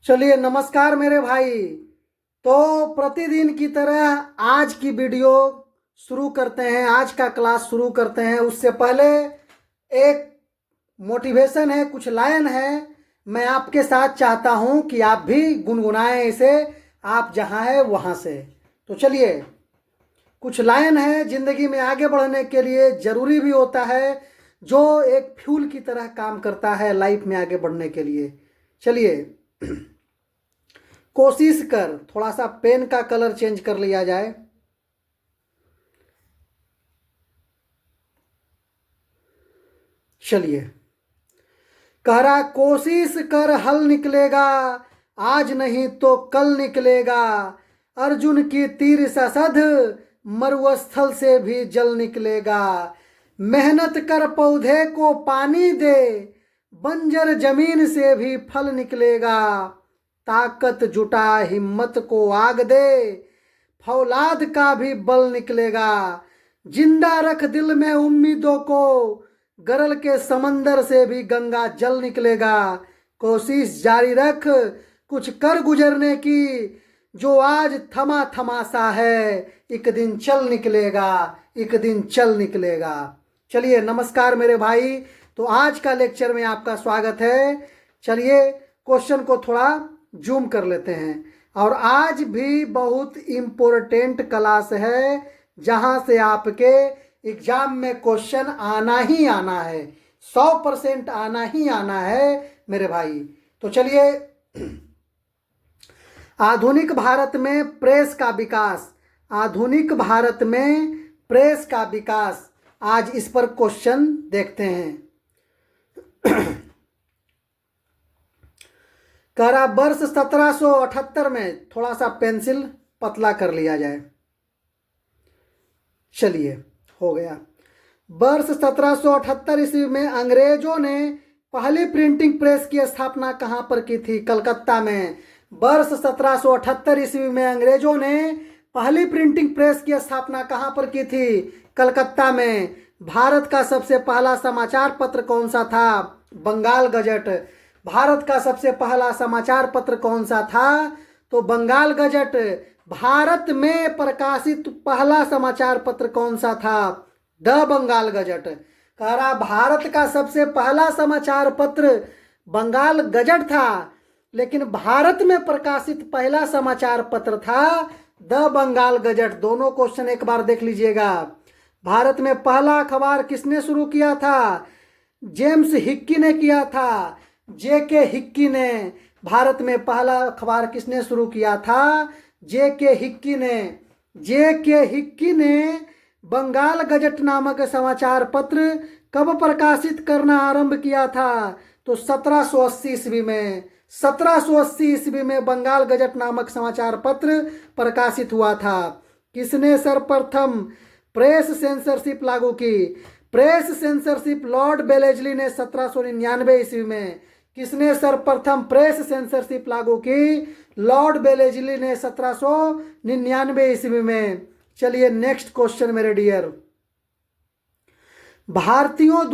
चलिए नमस्कार मेरे भाई। तो प्रतिदिन की तरह आज की वीडियो शुरू करते हैं, आज का क्लास शुरू करते हैं। उससे पहले एक मोटिवेशन है, कुछ लाइन है, मैं आपके साथ चाहता हूं कि आप भी गुनगुनाएं इसे, आप जहां हैं वहां से। तो चलिए, कुछ लाइन है, ज़िंदगी में आगे बढ़ने के लिए ज़रूरी भी होता है, जो एक फ्यूल की तरह काम करता है लाइफ में आगे बढ़ने के लिए। चलिए कोशिश कर, थोड़ा सा पेन का कलर चेंज कर लिया जाए। चलिए, कह रहा कोशिश कर हल निकलेगा, आज नहीं तो कल निकलेगा। अर्जुन की तीर ससध, मरुस्थल से भी जल निकलेगा। मेहनत कर पौधे को पानी दे, बंजर जमीन से भी फल निकलेगा। ताकत जुटा हिम्मत को आग दे, फौलाद का भी बल निकलेगा। जिंदा रख दिल में उम्मीदों को, गरल के समंदर से भी गंगा जल निकलेगा। कोशिश जारी रख कुछ कर गुजरने की, जो आज थमा थमा सा है, एक दिन चल निकलेगा, एक दिन चल निकलेगा। चलिए नमस्कार मेरे भाई। तो आज का लेक्चर में आपका स्वागत है। चलिए क्वेश्चन को थोड़ा जूम कर लेते हैं। और आज भी बहुत इम्पोर्टेंट क्लास है, जहां से आपके एग्जाम में क्वेश्चन आना ही आना है, 100% आना ही आना है मेरे भाई। तो चलिए, आधुनिक भारत में प्रेस का विकास, आधुनिक भारत में प्रेस का विकास, आज इस पर क्वेश्चन देखते हैं। कह रहा वर्ष 1778 में, थोड़ा सा पेंसिल पतला कर लिया जाए। चलिए हो गया। वर्ष 1778 ईस्वी में अंग्रेजों ने पहली प्रिंटिंग प्रेस की स्थापना कहां पर की थी? कलकत्ता में। वर्ष 1778 ईस्वी में अंग्रेजों ने पहली प्रिंटिंग प्रेस की स्थापना कहां पर की थी? कलकत्ता में। भारत का सबसे पहला समाचार पत्र कौन सा था? बंगाल गजट। भारत का सबसे पहला समाचार पत्र कौन सा था? तो बंगाल गजट। भारत में प्रकाशित पहला समाचार पत्र कौन सा था? The Bengal gazette. कह रहा भारत का सबसे पहला समाचार पत्र बंगाल गजट था, लेकिन भारत में प्रकाशित पहला समाचार पत्र था द बंगाल गजट। दोनों क्वेश्चन एक बार देख लीजिएगा। भारत में पहला अखबार किसने शुरू किया था? जेम्स हिक्की ने किया था। जेके हिक्की ने। भारत में पहला अखबार किसने शुरू किया था? जेके हिक्की ने। जेके हिक्की ने बंगाल गजट नामक समाचार पत्र कब प्रकाशित करना आरंभ किया था? तो 1780 ईस्वी में। 1780 ईस्वी में बंगाल गजट नामक समाचार पत्र प्रकाशित हुआ था। किसने सर्वप्रथम प्रेस सेंसरशिप लागू की? प्रेस सेंसरशिप लॉर्ड बेलेजली ने 1799 ईस्वी में। किसने सर्वप्रथम प्रेस सेंसरशिप लागू की? लॉर्ड बेलेजली ने 1799 ईस्वी में। चलिए नेक्स्ट क्वेश्चन मेरे डियर। भारतीयों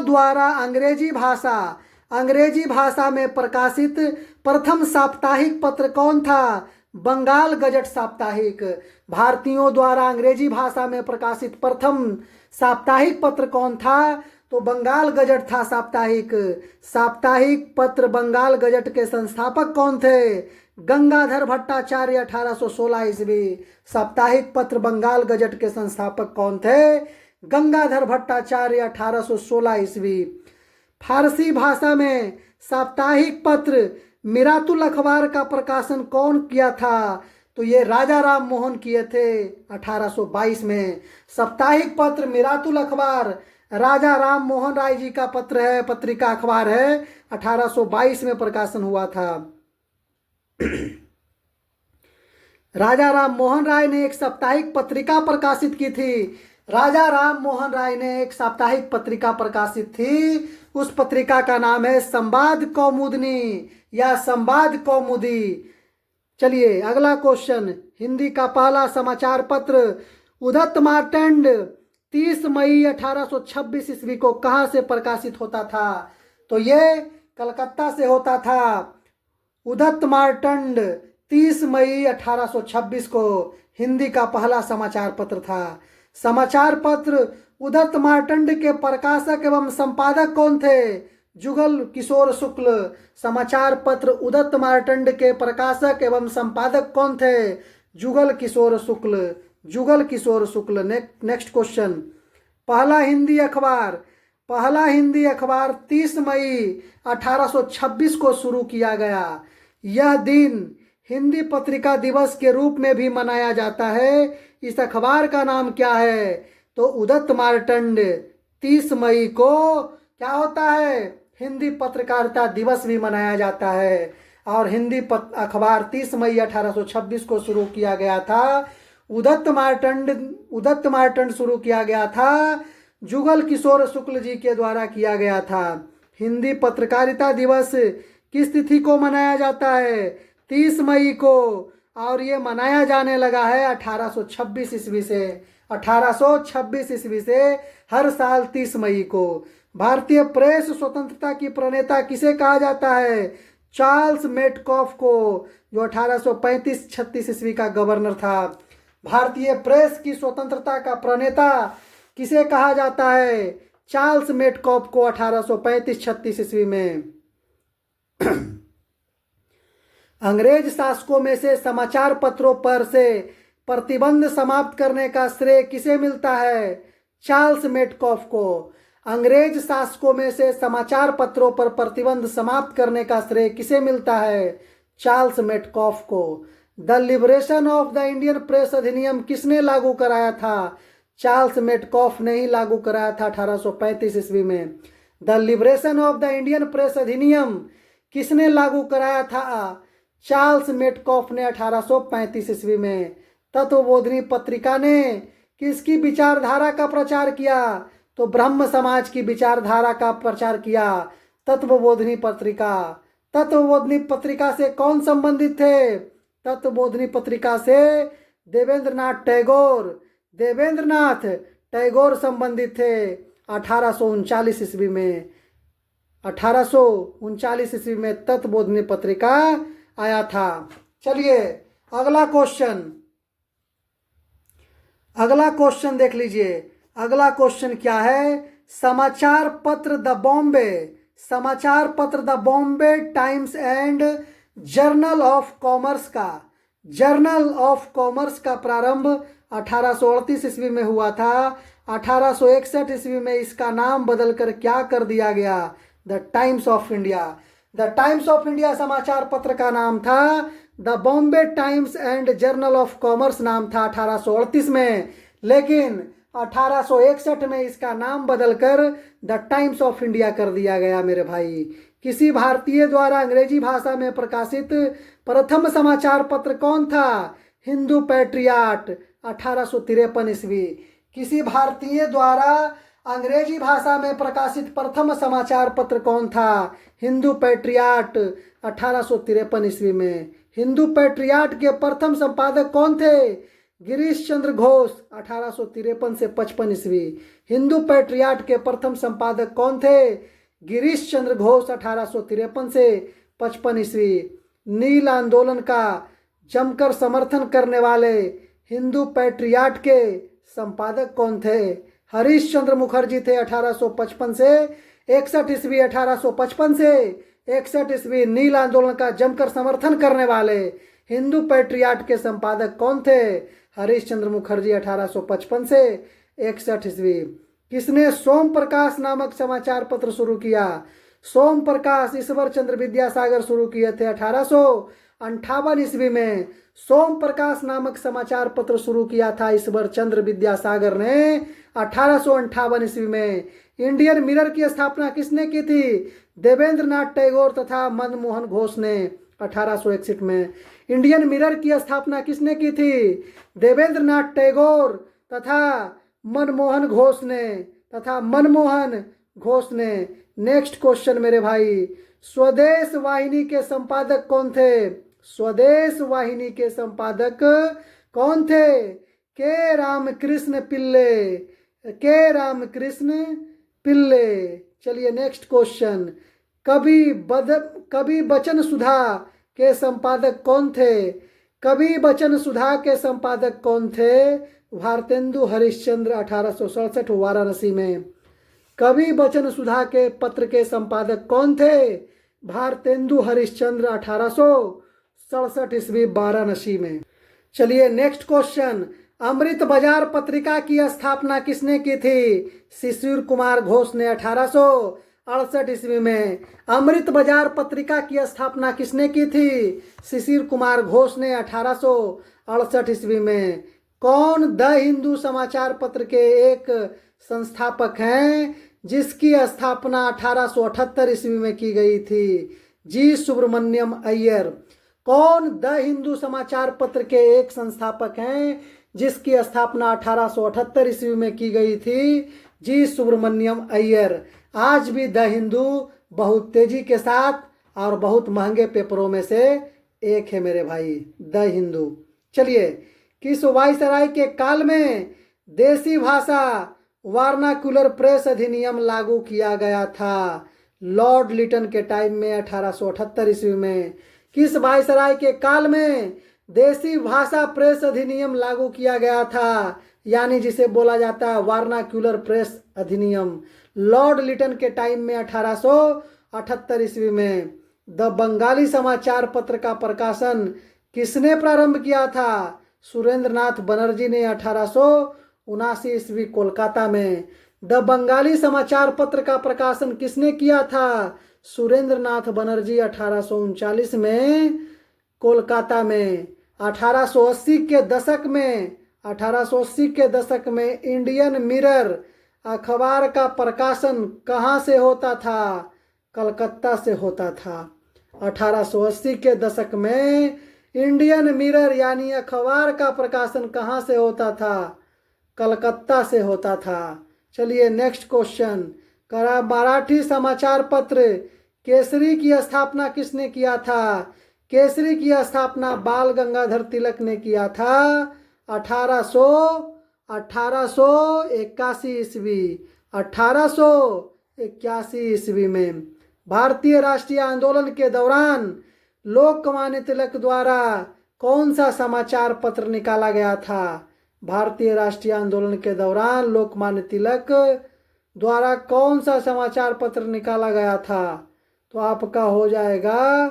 द्वारा अंग्रेजी भाषा में प्रकाशित प्रथम साप्ताहिक पत्र कौन था? बंगाल गजट साप्ताहिक। भारतीयों द्वारा अंग्रेजी भाषा में प्रकाशित प्रथम साप्ताहिक पत्र कौन था? तो बंगाल गजट था साप्ताहिक। साप्ताहिक पत्र बंगाल गजट के संस्थापक कौन थे? गंगाधर भट्टाचार्य 1816 ईस्वी। साप्ताहिक पत्र बंगाल गजट के संस्थापक कौन थे? गंगाधर भट्टाचार्य 1816 ईस्वी। फारसी भाषा में साप्ताहिक पत्र मिरातुल अखबार का प्रकाशन कौन किया था? तो ये राजा राम मोहन किए थे 1822 में। साप्ताहिक पत्र मिरातुल अखबार राजा राम मोहन राय जी का पत्र है, पत्रिका अखबार है, 1822 में प्रकाशन हुआ था। राजा राम मोहन राय ने एक साप्ताहिक पत्रिका प्रकाशित की थी। राजा राम मोहन राय ने एक साप्ताहिक पत्रिका प्रकाशित थी। उस पत्रिका का नाम है संवाद कौमुदनी या संवाद कौमुदी। चलिए अगला क्वेश्चन। हिंदी का पहला समाचार पत्र उदत मार्तंड 30 मई 1826 ईस्वी को कहाँ से प्रकाशित होता था? तो ये कलकत्ता से होता था। उदत्त मार्तंड 30 मई 1826 को हिंदी का पहला समाचार पत्र था। समाचार पत्र उदत्त मार्तंड के प्रकाशक एवं संपादक कौन थे? जुगल किशोर शुक्ल। समाचार पत्र उदत्त मार्तंड के प्रकाशक एवं संपादक कौन थे? जुगल किशोर शुक्ल। जुगल किशोर शुक्ल। नेक्स्ट क्वेश्चन, पहला हिंदी अखबार 30 मई 1826 को शुरू किया गया। यह दिन हिंदी पत्रिका दिवस के रूप में भी मनाया जाता है। इस अखबार का नाम क्या है? तो उदत्त मार्तंड। 30 मई को क्या होता है? हिंदी पत्रकारिता दिवस भी मनाया जाता है। और हिंदी अखबार 30 मई 1826 को शुरू किया गया था। उदत्त मार्तंड शुरू किया गया था। जुगल किशोर शुक्ल जी के द्वारा किया गया था। हिंदी पत्रकारिता दिवस किस तिथि को मनाया जाता है? 30 मई को। और ये मनाया जाने लगा है 1826 ईस्वी से। 1826 ईस्वी से हर साल 30 मई को। भारतीय प्रेस स्वतंत्रता की प्रणेता किसे कहा जाता है? चार्ल्स मेटकॉफ को, जो 1835-36 ईस्वी का गवर्नर था। भारतीय प्रेस की स्वतंत्रता का प्रणेता किसे कहा जाता है? चार्ल्स मेटकॉफ को 1835-36 ईस्वी में। अंग्रेज शासकों में से समाचार पत्रों पर से प्रतिबंध समाप्त करने का श्रेय किसे मिलता है? चार्ल्स मेटकॉफ को। अंग्रेज शासकों में से समाचार पत्रों पर प्रतिबंध समाप्त करने का श्रेय किसे मिलता है? चार्ल्स मेटकॉफ को। The liberation of the Indian press अधिनियम किसने लागू कराया था? चार्ल्स मेटकॉफ ने ही लागू कराया था 1835 ईस्वी में। The liberation of the Indian press अधिनियम किसने लागू कराया था? चार्ल्स मेटकॉफ ने 1835 ईस्वी में। तत्वबोधिनी पत्रिका ने किसकी विचारधारा का प्रचार किया? तो ब्रह्म समाज की विचारधारा का प्रचार किया तत्वबोधिनी पत्रिका। तत्वबोधिनी पत्रिका से कौन संबंधित थे? तत्वबोधिनी पत्रिका से देवेंद्रनाथ टैगोर संबंधित थे 1839 ईस्वी में। 1839 ईस्वी में तत्वबोधिनी पत्रिका आया था। चलिए अगला क्वेश्चन देख लीजिए। अगला क्वेश्चन क्या है? समाचार पत्र the Bombay times and journal of commerce का प्रारंभ 1838 ईस्वी में हुआ था। 1861 ईस्वी में इसका नाम बदलकर क्या कर दिया गया? The times of India. The times of India समाचार पत्र का नाम था। The Bombay times and journal of commerce नाम था 1838 में, लेकिन 1861 में इसका नाम बदलकर द टाइम्स ऑफ इंडिया कर दिया गया मेरे भाई। किसी भारतीय द्वारा अंग्रेजी भाषा में प्रकाशित प्रथम समाचार पत्र कौन था? हिंदू पैट्रियाट 1853 ईस्वी। किसी भारतीय द्वारा अंग्रेजी भाषा में प्रकाशित प्रथम समाचार पत्र कौन था? हिंदू पैट्रियाट 1853 ईस्वी में। हिंदू पैट्रियाट के प्रथम संपादक कौन थे? गिरीश चंद्र घोष 1853 से 55 ईस्वी। हिंदू पैट्रियाट के प्रथम संपादक कौन थे? गिरीश चंद्र घोष 1853 से 55 ईस्वी। नील आंदोलन का जमकर समर्थन करने वाले हिंदू पैट्रियाट के संपादक कौन थे? हरीश चंद्र मुखर्जी थे 1855 से 61 ईस्वी। 1855 से 61 ईस्वी नील आंदोलन का जमकर समर्थन करने वाले हिंदू पैट्रियाट के संपादक कौन थे? हरीश चंद्र मुखर्जी 1855 से 61 ईस्वी। किसने सोम प्रकाश नामक समाचार पत्र शुरू किया? सोम प्रकाश ईश्वर चंद्र विद्यासागर शुरू किए थे 1858 ईस्वी में। सोम प्रकाश नामक समाचार पत्र शुरू किया था ईश्वर चंद्र विद्यासागर ने 1858 ईस्वी में। इंडियन मिरर की स्थापना किसने की थी? देवेंद्रनाथ टैगोर तथा मनमोहन घोष ने 1861 में। इंडियन मिरर की स्थापना किसने की थी? देवेंद्रनाथ टैगोर तथा मनमोहन घोष ने। नेक्स्ट क्वेश्चन मेरे भाई, स्वदेश वाहिनी के संपादक कौन थे? स्वदेश वाहिनी के संपादक कौन थे? के रामकृष्ण पिल्ले। चलिए नेक्स्ट क्वेश्चन, कवि बचन सुधा के संपादक कौन थे? कवि बचन सुधा के संपादक कौन थे? भारतेंदु हरिश्चंद्र 1867 वाराणसी में। कवि बचन सुधा के पत्र के संपादक कौन थे? भारतेंदु हरिश्चंद्र 1867 ईस्वी वाराणसी में। चलिए नेक्स्ट क्वेश्चन, अमृत बाजार पत्रिका की स्थापना किसने की थी? शिशिर कुमार घोष ने 1868 ईस्वी में। अमृत बाजार पत्रिका की स्थापना किसने की थी? शिशिर कुमार घोष ने 1868 ईस्वी में। कौन द हिंदू समाचार पत्र के एक संस्थापक हैं जिसकी स्थापना 1878 ईस्वी में की गई थी? जी सुब्रमण्यम अय्यर। कौन द हिंदू समाचार पत्र के एक संस्थापक हैं जिसकी स्थापना 1878 ईस्वी में की गई थी? जी सुब्रमण्यम अय्यर। आज भी द हिंदू बहुत तेजी के साथ और बहुत महंगे पेपरों में से एक है मेरे भाई, द हिंदू। चलिए, किस वायसराय के काल में देसी भाषा वार्नाकुलर प्रेस अधिनियम लागू किया गया था? लॉर्ड लिटन के टाइम में 1878 ईस्वी में। किस वायसराय के काल में देसी भाषा प्रेस अधिनियम लागू किया गया था, यानी जिसे बोला जाता है वार्नाक्यूलर प्रेस अधिनियम? लॉर्ड लिटन के टाइम में 1878 ईस्वी में। द बंगाली समाचार पत्र का प्रकाशन किसने प्रारंभ किया था? सुरेंद्रनाथ बनर्जी ने 1879 ईस्वी कोलकाता में। द बंगाली समाचार पत्र का प्रकाशन किसने किया था? सुरेंद्रनाथ बनर्जी 1839 में कोलकाता में। 1880 के दशक में इंडियन मिरर अखबार का प्रकाशन कहाँ से होता था? कलकत्ता से होता था। 1880 के दशक में इंडियन मिरर यानी अखबार का प्रकाशन कहाँ से होता था? कलकत्ता से होता था। चलिए नेक्स्ट क्वेश्चन, करा मराठी समाचार पत्र केसरी की स्थापना किसने किया था? केसरी की स्थापना बाल गंगाधर तिलक ने किया था 1881 ईस्वी। 1881 ईस्वी में। भारतीय राष्ट्रीय आंदोलन के दौरान लोकमान्य तिलक द्वारा कौन सा समाचार पत्र निकाला गया था? भारतीय राष्ट्रीय आंदोलन के दौरान लोकमान्य तिलक द्वारा कौन सा समाचार पत्र निकाला गया था? तो आपका हो जाएगा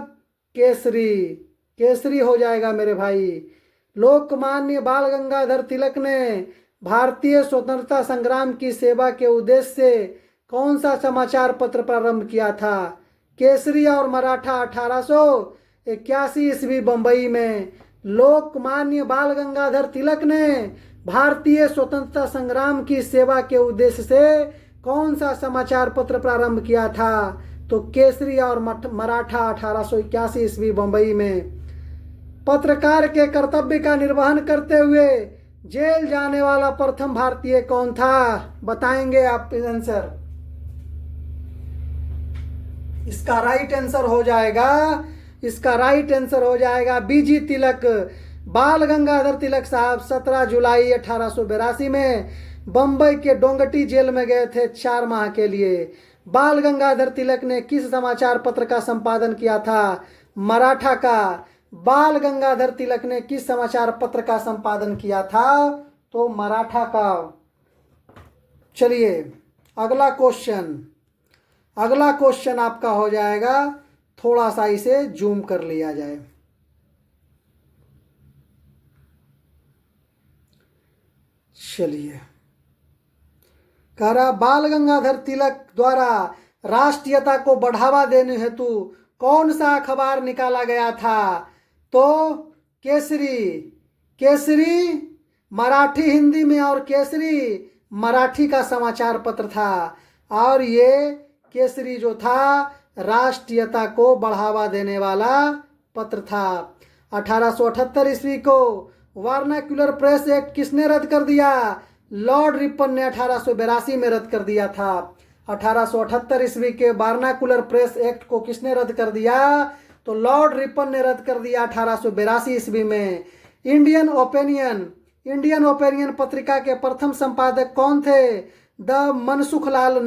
केसरी। केसरी हो जाएगा मेरे भाई। लोकमान्य बाल गंगाधर तिलक ने भारतीय स्वतंत्रता संग्राम की सेवा के उद्देश्य से कौन सा समाचार पत्र प्रारंभ किया था? केसरी और मराठा 1881 ईस्वी बंबई में। लोकमान्य बाल गंगाधर तिलक ने भारतीय स्वतंत्रता संग्राम की सेवा के उद्देश्य से कौन सा समाचार पत्र प्रारंभ किया था? तो केसरी और मराठा 1881 ईस्वी बंबई में। पत्रकार के कर्तव्य का निर्वहन करते हुए जेल जाने वाला प्रथम भारतीय कौन था? बताएंगे आप आंसर। इसका राइट आंसर हो जाएगा बीजी तिलक। बाल गंगाधर तिलक साहब 17 जुलाई 1882 में बंबई के डोंगटी जेल में गए थे 4 माह के लिए। बाल गंगाधर तिलक ने किस समाचार पत्र का संपादन किया था? मराठा का। बाल गंगाधर तिलक ने किस समाचार पत्र का संपादन किया था? तो मराठा का। चलिए अगला क्वेश्चन आपका हो जाएगा, थोड़ा सा इसे जूम कर लिया जाए। चलिए, कह रहा बाल गंगाधर तिलक द्वारा राष्ट्रीयता को बढ़ावा देने हेतु कौन सा अखबार निकाला गया था? तो केसरी मराठी हिंदी में और केसरी मराठी का समाचार पत्र था। और ये केसरी जो था राष्ट्रीयता को बढ़ावा देने वाला पत्र था। 1878 ईस्वी को वार्नाक्यूलर प्रेस एक्ट किसने रद्द कर दिया? लॉर्ड रिपन ने 1882 में रद्द कर दिया था। 1878 ईस्वी के वार्नाकुलर प्रेस एक्ट को किसने रद्द कर दिया? तो लॉर्ड रिपन ने रद्द कर दिया 1882 ईस्वी में। इंडियन ओपिनियन पत्रिका के प्रथम संपादक कौन थे? द मनसुख लाल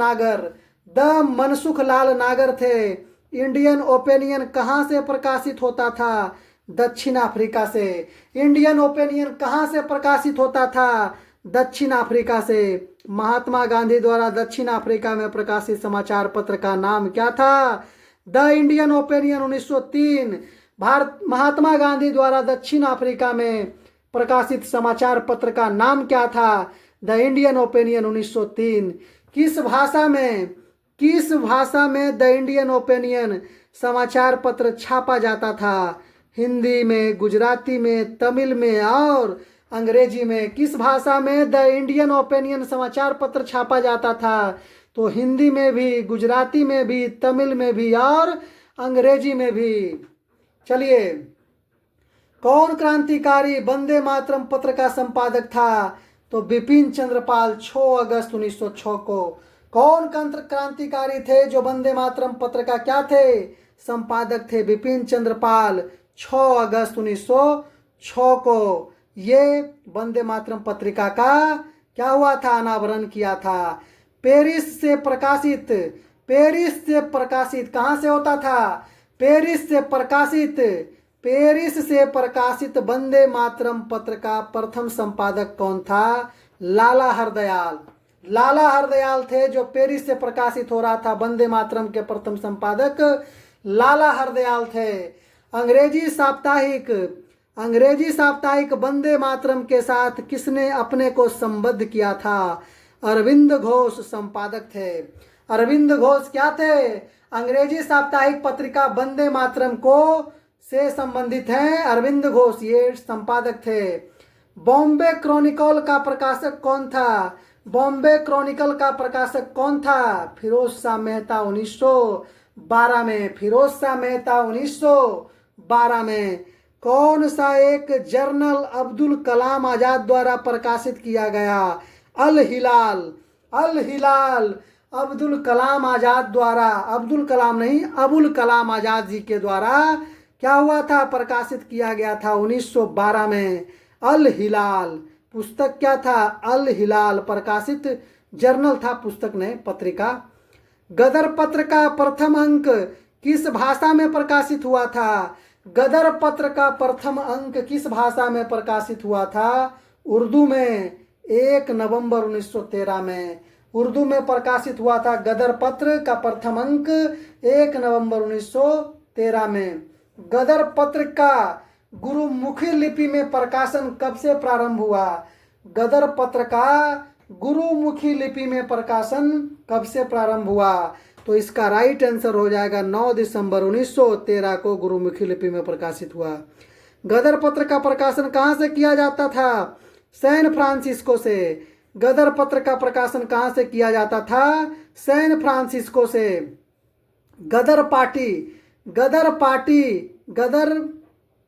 नागर थे। इंडियन ओपिनियन कहाँ से प्रकाशित होता था? दक्षिण अफ्रीका से। इंडियन ओपिनियन कहाँ से प्रकाशित होता था? दक्षिण अफ्रीका से। महात्मा गांधी द्वारा दक्षिण अफ्रीका में प्रकाशित समाचार पत्र का नाम क्या था? The Indian opinion 1903। Mahatma Gandhi द्वारा दक्षिण अफ्रीका में प्रकाशित समाचार पत्र का नाम क्या था? The Indian opinion 1903। किस भाषा में द इंडियन ओपिनियन समाचार पत्र छापा जाता था? हिंदी में, गुजराती में, तमिल में और अंग्रेजी में। किस भाषा में द इंडियन ओपिनियन समाचार पत्र छापा जाता था? तो हिंदी में भी, गुजराती में भी, तमिल में भी और अंग्रेजी में भी। चलिए, कौन क्रांतिकारी वंदे मातरम पत्र का संपादक था? तो बिपिन चंद्र पाल, 6 अगस्त 1906 को। कौन क्रांतिकारी थे जो वंदे मातरम पत्र का क्या थे? संपादक थे? बिपिन चंद्र पाल, 6 अगस्त 1906 को ये वंदे मातरम पत्रिका का क्या हुआ था? अनावरण किया था। पेरिस से प्रकाशित कहाँ से होता था? पेरिस से प्रकाशित वंदे मातरम पत्र का प्रथम संपादक कौन था? लाला हरदयाल थे जो पेरिस से प्रकाशित हो रहा था। वंदे मातरम के प्रथम संपादक लाला हरदयाल थे। अंग्रेजी साप्ताहिक वंदे मातरम के साथ किसने अपने को संबद्ध किया था? अरविंद घोष संपादक थे। अरविंद घोष क्या थे? अंग्रेजी साप्ताहिक पत्रिका वंदे मातरम को से संबंधित हैं। अरविंद घोष ये संपादक थे। बॉम्बे क्रॉनिकल का प्रकाशक कौन था? फिरोज शाह मेहता 1912 में। फिरोज शाह मेहता 1912 में। कौन सा एक जर्नल अब्दुल कलाम आजाद द्वारा प्रकाशित किया गया? अल हिलाल अब्दुल कलाम आजाद द्वारा, अब्दुल कलाम आजाद जी के द्वारा क्या हुआ था? प्रकाशित किया गया था 1912 में। अल हिलाल पुस्तक क्या था? अल हिलाल प्रकाशित जर्नल था, पुस्तक नहीं, पत्रिका। गदर पत्र का प्रथम अंक किस भाषा में प्रकाशित हुआ था? गदर पत्र का प्रथम अंक किस भाषा में प्रकाशित हुआ था? उर्दू में, 1 नवंबर 1913 में उर्दू में प्रकाशित हुआ था। गदर पत्र का प्रथम अंक 1 नवंबर 1913 में। गदर पत्र का गुरुमुखी लिपि में प्रकाशन कब से प्रारंभ हुआ? गदर पत्र का गुरुमुखी लिपि में प्रकाशन कब से प्रारंभ हुआ? तो इसका राइट आंसर हो जाएगा 9 दिसंबर 1913 को गुरुमुखी लिपि में प्रकाशित हुआ। गदर पत्र का प्रकाशन कहाँ से किया जाता था? सैन फ्रांसिस्को से। गदर पत्र का प्रकाशन कहाँ से किया जाता था? सैन फ्रांसिस्को से। गदर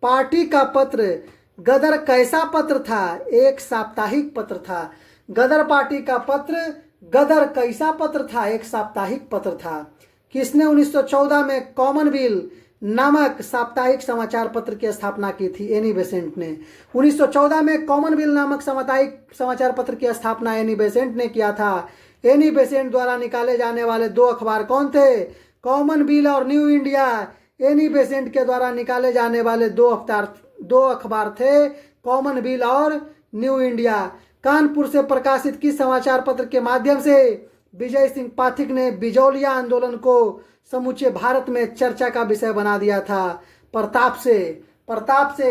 पार्टी का पत्र, गदर कैसा पत्र था? एक साप्ताहिक पत्र था। गदर पार्टी का पत्र गदर कैसा पत्र था? एक साप्ताहिक पत्र था। किसने 1914 में कॉमनवेल नामक साप्ताहिक समाचार पत्र की स्थापना की थी? एनी बेसेंट ने। 1914 में कॉमनवेल नामक साप्ताहिक समाचार पत्र की स्थापना एनी बेसेंट ने किया था। एनी बेसेंट द्वारा निकाले जाने वाले 2 अखबार कौन थे? कॉमनवेल और न्यू इंडिया। एनी बेसेंट के द्वारा निकाले जाने वाले 2 अखबार थे, कॉमनवेल और न्यू इंडिया। कानपुर से प्रकाशित किस समाचार पत्र के माध्यम से विजय सिंह पाठक ने बिजौलिया आंदोलन को समूचे भारत में चर्चा का विषय बना दिया था? प्रताप से।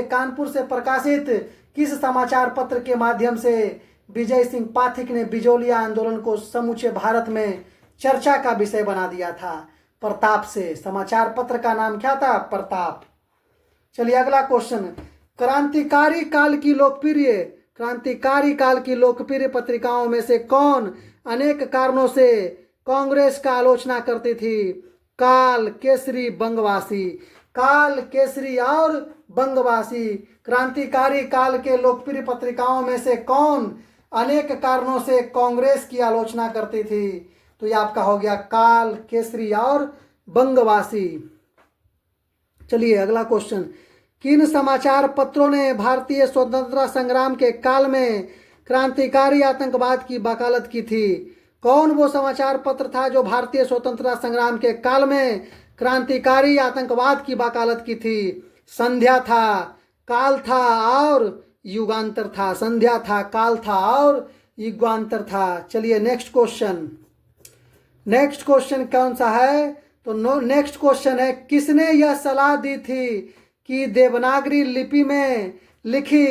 कानपुर से प्रकाशित किस समाचार पत्र के माध्यम से विजय सिंह पाठक ने बिजौलिया आंदोलन को समूचे भारत में चर्चा का विषय बना दिया था? प्रताप से। समाचार पत्र का नाम क्या था? प्रताप। चलिए अगला क्वेश्चन। क्रांतिकारी काल की लोकप्रिय पत्रिकाओं में से कौन अनेक कारणों से कांग्रेस का आलोचना करती थी? काल, केसरी, और बंगवासी। क्रांतिकारी काल के लोकप्रिय पत्रिकाओं में से कौन अनेक कारणों से कांग्रेस की आलोचना करती थी? तो ये आपका हो गया काल, केसरी और बंगवासी। चलिए अगला क्वेश्चन। किन समाचार पत्रों ने भारतीय स्वतंत्रता संग्राम के काल में क्रांतिकारी आतंकवाद की वकालत की थी? कौन वो समाचार पत्र था जो भारतीय स्वतंत्रता संग्राम के काल में क्रांतिकारी आतंकवाद की वकालत की थी? संध्या था, काल था और युगांतर था। संध्या था, काल था और युगांतर था। चलिए नेक्स्ट क्वेश्चन। नेक्स्ट क्वेश्चन कौन सा है? तो नेक्स्ट क्वेश्चन है, किसने यह सलाह दी थी कि देवनागरी लिपि में लिखी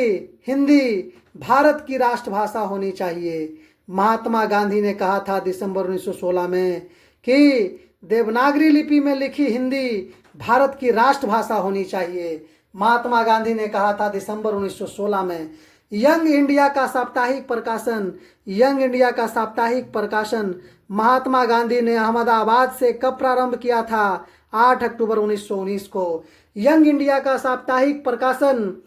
हिंदी भारत की राष्ट्रभाषा होनी चाहिए? महात्मा गांधी ने कहा था दिसंबर 1916 में कि देवनागरी लिपि में लिखी हिंदी भारत की राष्ट्रभाषा होनी चाहिए। महात्मा गांधी ने कहा था दिसंबर 1916 में। यंग इंडिया का साप्ताहिक प्रकाशन, यंग इंडिया का साप्ताहिक प्रकाशन महात्मा गांधी ने अहमदाबाद से कब प्रारंभ किया था? 8 अक्टूबर 1919 को। यंग इंडिया का साप्ताहिक प्रकाशन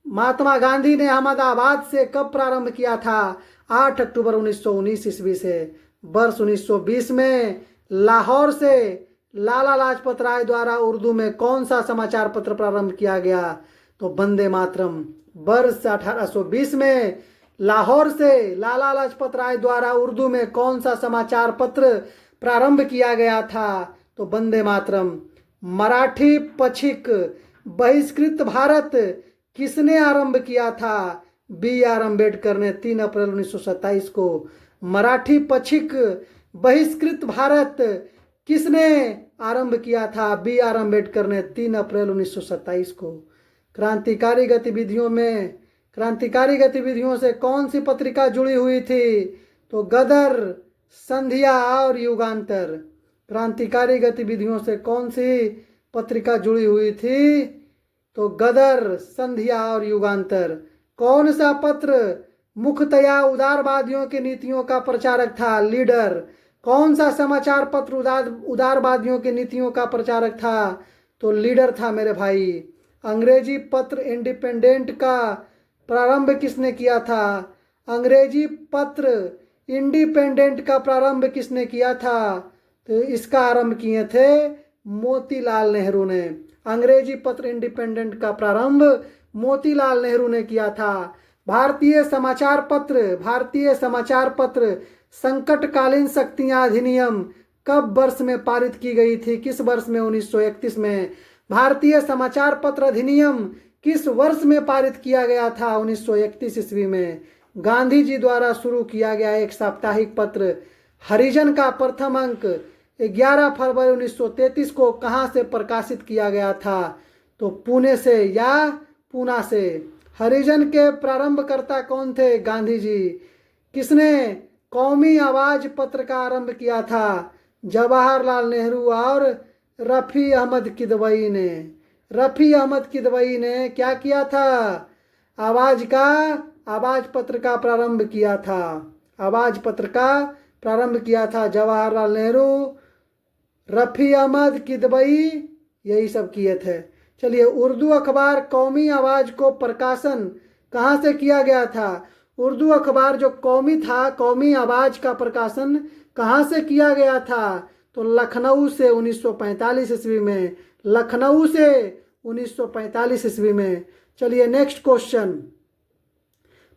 महात्मा गांधी ने अहमदाबाद से कब प्रारंभ किया था? 8 अक्टूबर 1919 ईस्वी से। वर्ष 1920 में लाहौर से लाला लाजपत राय द्वारा उर्दू में कौन सा समाचार पत्र प्रारंभ किया गया? तो वंदे मातरम। वर्ष 1820 में लाहौर से लाला लाजपत राय द्वारा उर्दू में कौन सा समाचार पत्र प्रारंभ किया गया था? तो वंदे मातरम। मराठी पथिक बहिष्कृत भारत किसने आरंभ किया था? बी आर अम्बेडकर ने 3 अप्रैल 1927 को। मराठी पथिक बहिष्कृत भारत किसने आरंभ किया था? बी आर अम्बेडकर ने 3 अप्रैल 1927 को। क्रांतिकारी गतिविधियों से कौन सी पत्रिका जुड़ी हुई थी? तो गदर, संध्या और युगांतर। क्रांतिकारी गतिविधियों से कौन सी पत्रिका जुड़ी हुई थी? तो गदर, संध्या और युगांतर। कौन सा पत्र मुख्यतया उदारवादियों की नीतियों का प्रचारक था? लीडर। कौन सा समाचार पत्र उदारवादियों की नीतियों का प्रचारक था? तो लीडर था मेरे भाई। अंग्रेजी पत्र इंडिपेंडेंट का प्रारंभ किसने किया था? अंग्रेजी पत्र इंडिपेंडेंट का प्रारंभ किसने किया था? तो इसका आरंभ किए थे मोतीलाल नेहरू ने। अंग्रेजी पत्र इंडिपेंडेंट का प्रारंभ मोतीलाल नेहरू ने किया था। भारतीय समाचार पत्र संकटकालीन शक्तियां अधिनियम कब वर्ष में पारित की गई थी? किस वर्ष में? 1931 में। भारतीय समाचार पत्र अधिनियम किस वर्ष में पारित किया गया था? 1931 ईस्वी में। गांधी जी द्वारा शुरू किया गया एक साप्ताहिक पत्र हरिजन का प्रथम अंक 11 फरवरी 1933 को कहां से प्रकाशित किया गया था? तो पुणे से या पूना से। हरिजन के प्रारंभकर्ता कौन थे? गांधी जी। किसने कौमी आवाज पत्र का आरंभ किया था? जवाहरलाल नेहरू और रफ़ी अहमद किदवई ने। रफ़ी अहमद किदवई ने क्या किया था? आवाज पत्र का प्रारंभ किया था। आवाज पत्र का प्रारंभ किया था जवाहरलाल नेहरू, रफ़ी अहमद किदवई, यही सब किए थे। चलिए, उर्दू अखबार कौमी आवाज को प्रकाशन कहाँ से किया गया था? उर्दू अखबार जो कौमी था, कौमी आवाज का प्रकाशन कहाँ से किया गया था? तो लखनऊ से 1945 ईस्वी में। लखनऊ से 1945 ईस्वी में। चलिए नेक्स्ट क्वेश्चन।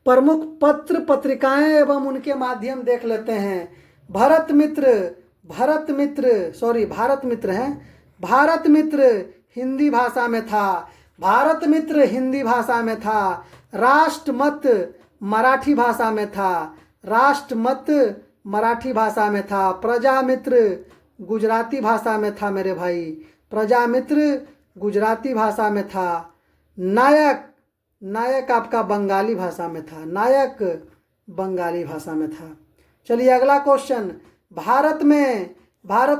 प्रमुख पत्र पत्रिकाएं एवं उनके माध्यम देख लेते हैं। भारत मित्र हिंदी भाषा में था। भारत मित्र हिंदी भाषा में था। राष्ट्रमत मराठी भाषा में था। राष्ट्रमत मराठी भाषा में था। प्रजामित्र गुजराती भाषा में था मेरे भाई। प्रजामित्र गुजराती भाषा में था। नायक आपका बंगाली भाषा में था। नायक बंगाली भाषा में था। चलिए अगला क्वेश्चन। भारत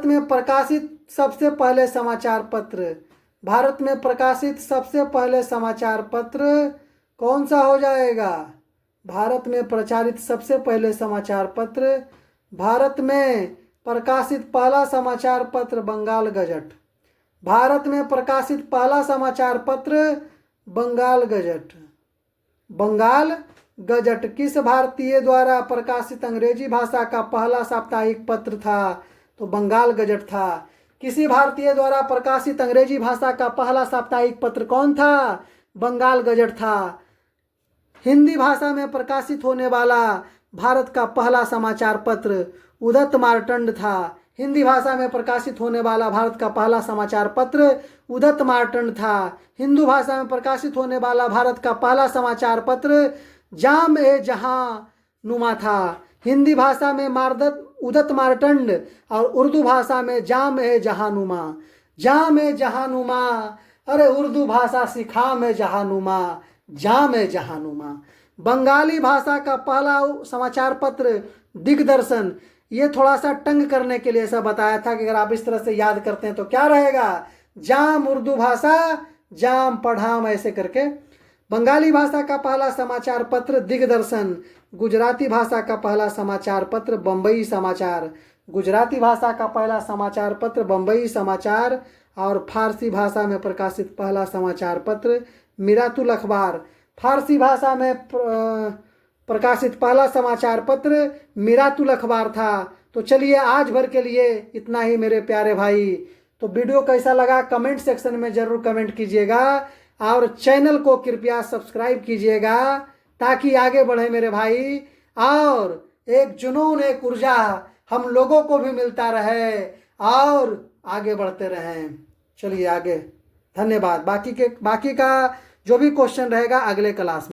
में प्रकाशित सबसे पहले समाचार पत्र। भारत में प्रकाशित सबसे पहले समाचार पत्र कौन सा हो जाएगा? भारत में प्रचारित सबसे पहले समाचार पत्र, भारत में प्रकाशित पहला समाचार पत्र बंगाल गजट। भारत में प्रकाशित पहला समाचार पत्र बंगाल गजट। बंगाल गजट किस भारतीय द्वारा प्रकाशित अंग्रेजी भाषा का पहला साप्ताहिक पत्र था? तो बंगाल गजट था। किसी भारतीय द्वारा प्रकाशित अंग्रेजी भाषा का पहला साप्ताहिक पत्र कौन था? बंगाल गजट था। हिंदी भाषा में प्रकाशित होने वाला भारत का पहला समाचार पत्र उदत मार्तंड था। हिंदी भाषा में प्रकाशित होने वाला भारत का पहला समाचार पत्र उदत मार्तंड था। हिंदू भाषा में प्रकाशित होने वाला भारत का पहला समाचार पत्र जाम ए जहां नुमा था। हिंदी भाषा में उदत मार्तंड और उर्दू भाषा में जाम ए जहानुमा। जाम ए जहानुमा, अरे उर्दू भाषा सिखा में जहानुमा, जाम ए जहानुमा। बंगाली भाषा का पहला समाचार पत्र दिग्दर्शन। ये थोड़ा सा टंग करने के लिए ऐसा बताया था कि अगर आप इस तरह से याद करते हैं तो क्या रहेगा, जाम उर्दू भाषा, जाम पढ़ाम, ऐसे करके। बंगाली भाषा का पहला समाचार पत्र दिग्दर्शन। गुजराती भाषा का पहला समाचार पत्र बम्बई समाचार। गुजराती भाषा का पहला समाचार पत्र बम्बई समाचार। और फारसी भाषा में प्रकाशित पहला समाचार पत्र मिरातुल अखबार। फारसी भाषा में प्रकाशित पहला समाचार पत्र मिरातुल अखबार था। तो चलिए आज भर के लिए इतना ही मेरे प्यारे भाई। तो वीडियो कैसा लगा कमेंट सेक्शन में ज़रूर कमेंट कीजिएगा और चैनल को कृपया सब्सक्राइब कीजिएगा ताकि आगे बढ़े मेरे भाई, और एक जुनून, एक ऊर्जा हम लोगों को भी मिलता रहे और आगे बढ़ते रहें। चलिए आगे, धन्यवाद। बाकी का जो भी क्वेश्चन रहेगा अगले क्लास में।